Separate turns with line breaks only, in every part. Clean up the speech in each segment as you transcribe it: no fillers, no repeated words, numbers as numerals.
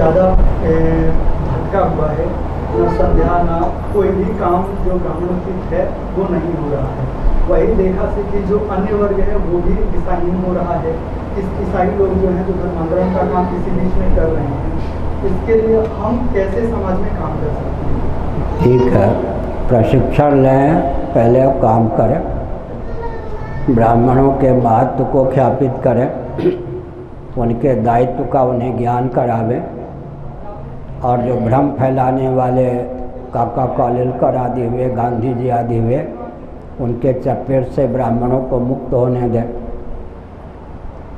ज़्यादा भटका हुआ है, न संध्या न कोई भी काम जो ब्राह्मणोचित है वो नहीं हो रहा है। वही देखा से कि जो अन्य वर्ग है वो भी ईसाई हो रहा है। इस ईसाई लोग जो हैं जो धर्मांतरण का काम इसी बीच में कर रहे हैं। इसके लिए हम कैसे समाज में काम कर सकते हैं?
ठीक है, प्रशिक्षण लें, पहले काम करें, ब्राह्मणों के महत्व को ख्यापित करें, उनके दायित्व का उन्हें ज्ञान करावें, और जो भ्रम फैलाने वाले काका कालेलकर आदि हुए, गांधी जी आदि हुए, उनके चपेट से ब्राह्मणों को मुक्त होने दें।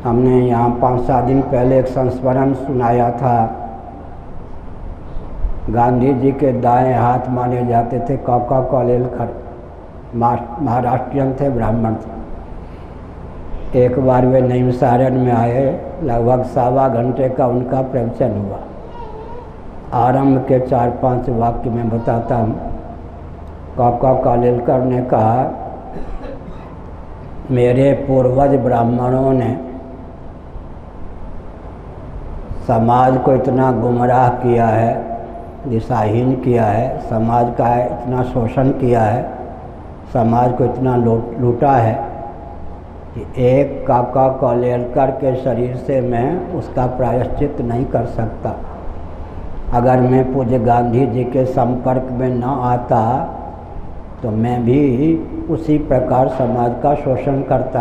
हमने यहाँ 5-7 दिन पहले एक संस्मरण सुनाया था। गांधी जी के दाएं हाथ माने जाते थे काका कालेलकर, महाराष्ट्रियन थे, ब्राह्मण थे। एक बार वे नैमिषारण्य में आए, लगभग 1.25 घंटे का उनका प्रवचन हुआ। आरंभ के 4-5 वाक्य में बताता हूँ। काका कालेलकर ने कहा, मेरे पूर्वज ब्राह्मणों ने समाज को इतना गुमराह किया है, दिशाहीन किया है, समाज का इतना शोषण किया है, समाज को इतना लूटा है कि एक काका कालेलकर के शरीर से मैं उसका प्रायश्चित नहीं कर सकता। अगर मैं पूज्य गांधी जी के संपर्क में न आता तो मैं भी उसी प्रकार समाज का शोषण करता।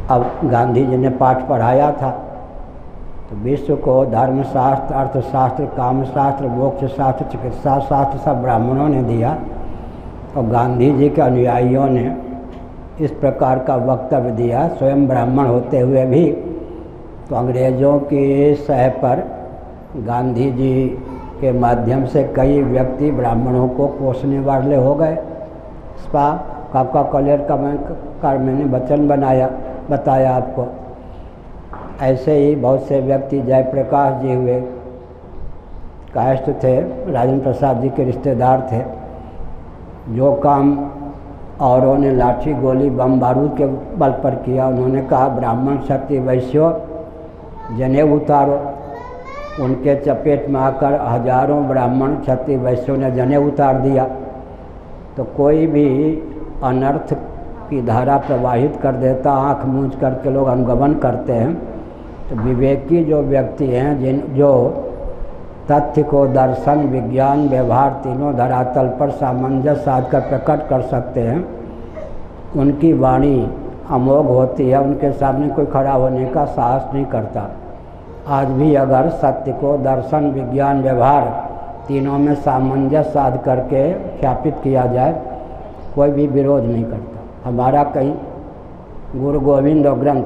अब गांधी जी ने पाठ पढ़ाया था तो विश्व को धर्मशास्त्र, अर्थशास्त्र, कामशास्त्र, मोक्ष शास्त्र, चिकित्सा शास्त्र सब ब्राह्मणों ने दिया, और गांधी जी के अनुयायियों ने इस प्रकार का वक्तव्य दिया, स्वयं ब्राह्मण होते हुए भी। तो अंग्रेज़ों की सह पर गांधी जी के माध्यम से कई व्यक्ति ब्राह्मणों को कोसने वाले हो गए। काका कालेलकर मैंने वचन बताया आपको। ऐसे ही बहुत से व्यक्ति, जयप्रकाश जी हुए, कायस्थ थे, राजेंद्र प्रसाद जी के रिश्तेदार थे। जो काम औरों ने लाठी गोली बम बारूद के बल पर किया, उन्होंने कहा ब्राह्मण क्षत्रिय वैश्यों जनेऊ उतारो। उनके चपेट में आकर हजारों ब्राह्मण क्षत्रिय वैश्यों ने जनेऊ उतार दिया। तो कोई भी अनर्थ की धारा प्रवाहित कर देता, आँख मूंझ करके लोग अनुगमन करते हैं। तो विवेकी जो व्यक्ति हैं, जो तथ्य को दर्शन, विज्ञान, व्यवहार तीनों धरातल पर सामंजस्य साध कर प्रकट कर सकते हैं, उनकी वाणी अमोघ होती है। उनके सामने कोई खड़ा होने का साहस नहीं करता। आज भी अगर सत्य को दर्शन, विज्ञान, व्यवहार तीनों में सामंजस्य साध करके ख्यापित किया जाए, कोई भी विरोध नहीं करता। हमारा कहीं गुरु गोविंद और ग्रंथ,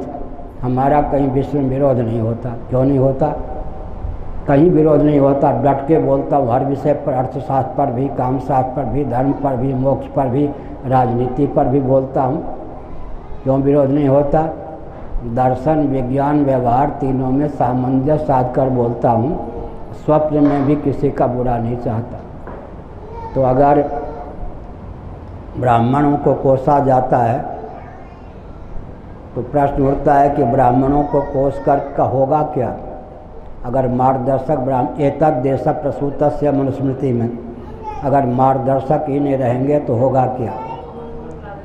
हमारा कहीं विश्व में विरोध नहीं होता। क्यों नहीं होता? कहीं विरोध नहीं होता। डट के बोलता हूँ हर विषय पर, अर्थशास्त्र पर भी, कामशास्त्र पर भी, धर्म पर भी, मोक्ष पर भी, राजनीति पर भी बोलता हूँ। क्यों विरोध नहीं होता? दर्शन, विज्ञान, व्यवहार तीनों में सामंजस्य साध कर बोलता हूँ। स्वप्न में भी किसी का बुरा नहीं चाहता। तो अगर ब्राह्मणों को कोसा जाता है तो प्रश्न उठता है कि ब्राह्मणों को कोस कर का होगा क्या? अगर मार्गदर्शक एतद् देश प्रसूतस्य मनुस्मृति में अगर मार्गदर्शक ही नहीं रहेंगे तो होगा क्या?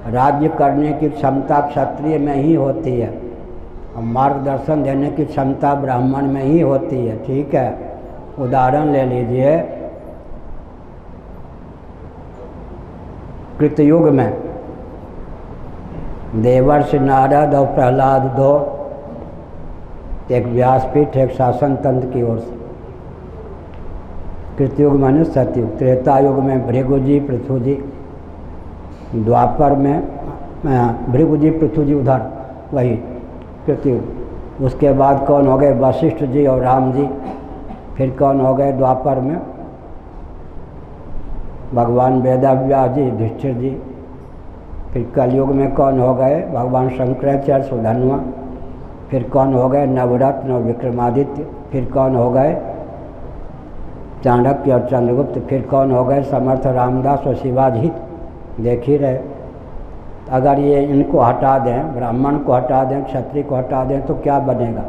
राज्य करने की क्षमता क्षत्रिय में ही होती है और मार्गदर्शन देने की क्षमता ब्राह्मण में ही होती है। ठीक है, उदाहरण ले लीजिए, कृतयुग में देवर्षि नारद और प्रहलाद दो, एक व्यासपीठ, एक शासन तंत्र की ओर से। कृतयुग माने सतयुग, त्रेता युग में भृगु जी, पृथु जी, द्वापर में भृगु जी, पृथु जी, उधर वही कृतयुग। उसके बाद कौन हो गए? वशिष्ठ जी और राम जी। फिर कौन हो गए द्वापर में? भगवान वेदव्यास जी, युधिष्ठिर जी। फिर कलयुग में कौन हो गए? भगवान शंकराचार्य, सुधन्वा। फिर कौन हो गए? नवरत्न और विक्रमादित्य। फिर कौन हो गए? चाणक्य और चंद्रगुप्त। फिर कौन हो गए? समर्थ रामदास और शिवाजी। देख ही रहे। अगर ये इनको हटा दें, ब्राह्मण को हटा दें, क्षत्रिय को हटा दें, तो क्या बनेगा?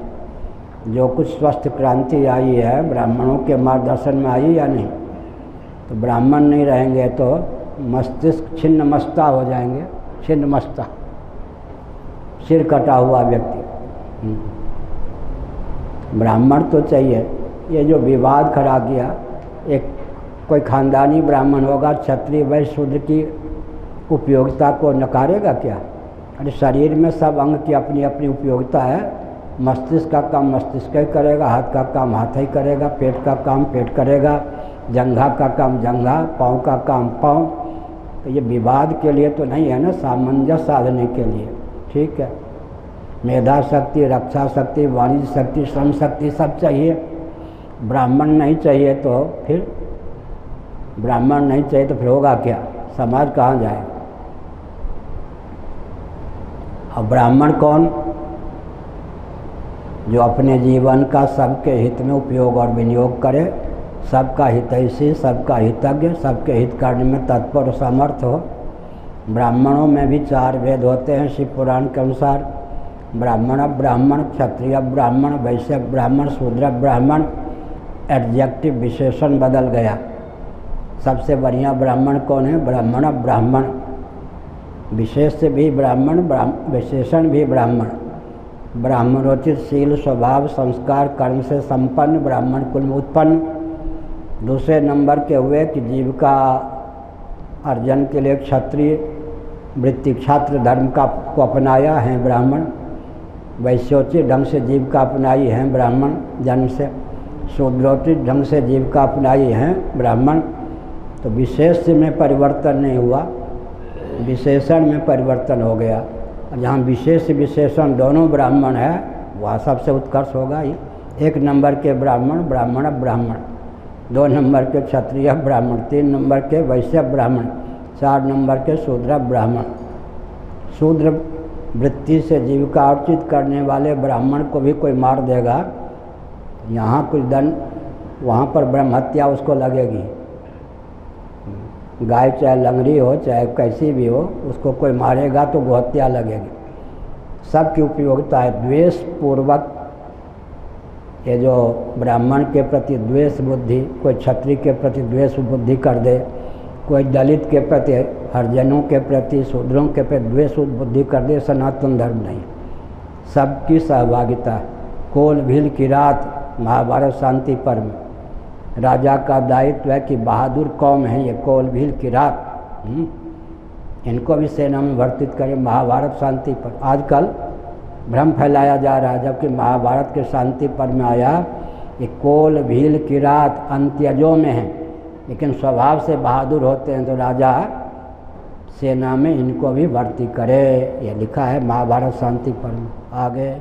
जो कुछ स्वस्थ क्रांति आई है ब्राह्मणों के मार्गदर्शन में आई या नहीं? तो ब्राह्मण नहीं रहेंगे तो मस्तिष्क छिन्न मस्ता हो जाएंगे, छिन्न मस्ता, सिर कटा हुआ व्यक्ति। ब्राह्मण तो चाहिए। ये जो विवाद खड़ा किया, एक कोई खानदानी ब्राह्मण होगा क्षत्रिय वैश्य शूद्र की उपयोगिता को नकारेगा क्या? अरे शरीर में सब अंग की अपनी अपनी उपयोगिता है। मस्तिष्क का काम मस्तिष्क ही करेगा, हाथ का काम हाथ ही करेगा, पेट का काम पेट करेगा, जंघा का काम जंघा, पाँव का काम पाँव। तो ये विवाद के लिए तो नहीं है ना, सामंजस्य साधने के लिए। ठीक है, मेधा शक्ति, रक्षा शक्ति, वाणिज्य शक्ति, श्रम शक्ति सब चाहिए। ब्राह्मण नहीं चाहिए तो फिर ब्राह्मण नहीं चाहिए तो फिर होगा क्या? समाज कहाँ जाएगा? अब ब्राह्मण कौन? जो अपने जीवन का सबके हित में उपयोग और विनियोग करे, सबका हितैषी, सबका हितज्ञ, सबके हित करने में तत्पर और समर्थ हो। ब्राह्मणों में भी 4 भेद होते हैं शिव पुराण के अनुसार। ब्राह्मण ब्राह्मण, क्षत्रिय ब्राह्मण, वैश्य ब्राह्मण, शूद्र ब्राह्मण। एडजेक्टिव विशेषण बदल गया। सबसे बढ़िया ब्राह्मण कौन है? ब्राह्मण ब्राह्मण। विशेष भी ब्राह्मण, विशेषण भी ब्राह्मण। ब्राह्मणोचित शील स्वभाव संस्कार कर्म से संपन्न ब्राह्मण कुल में उत्पन्न। दूसरे नंबर के हुए कि जीविका अर्जन के लिए क्षत्रिय वृत्ति छात्र धर्म का को अपनाया है ब्राह्मण। वैश्योचित ढंग से जीविका अपनाई है ब्राह्मण जन्म से। शूद्रोचित ढंग से जीविका अपनाई है ब्राह्मण। तो विशेष में परिवर्तन नहीं हुआ, विशेषण में परिवर्तन हो गया। और जहाँ विशेष विशेषण दोनों ब्राह्मण है वहाँ सबसे उत्कर्ष होगा ही। 1 नंबर के ब्राह्मण ब्राह्मण ब्राह्मण, 2 नंबर के क्षत्रिय ब्राह्मण, 3 नंबर के वैश्य ब्राह्मण, 4 नंबर के शूद्र ब्राह्मण। शूद्र वृत्ति से जीविका अर्जित करने वाले ब्राह्मण को भी कोई मार देगा, यहाँ कुछ दंड, वहाँ पर ब्रह्म हत्या उसको लगेगी। गाय चाहे लंगड़ी हो चाहे कैसी भी हो, उसको कोई मारेगा तो गोहत्या लगेगी। सबकी उपयोगिता है। द्वेष पूर्वक ये जो ब्राह्मण के प्रति द्वेष बुद्धि, कोई क्षत्रिय के प्रति द्वेष बुद्धि कर दे, कोई दलित के प्रति, हरिजनों के प्रति, शूद्रों के प्रति द्वेष बुद्धि कर दे, सनातन धर्म नहीं। सबकी सहभागिता। कोल भील किरात महाभारत शांति पर्व। राजा का दायित्व है कि बहादुर कौम है ये कोल भील किरात, इनको भी सेना में भर्तित करें। महाभारत शांति पर्व। आजकल भ्रम फैलाया जा रहा है, जबकि महाभारत के शांति पर्व में आया कि कोल भील किरात अंत्यजों में है, लेकिन स्वभाव से बहादुर होते हैं तो राजा सेना में इनको भी भर्ती करे। ये लिखा है महाभारत शांति पर्व में। आगे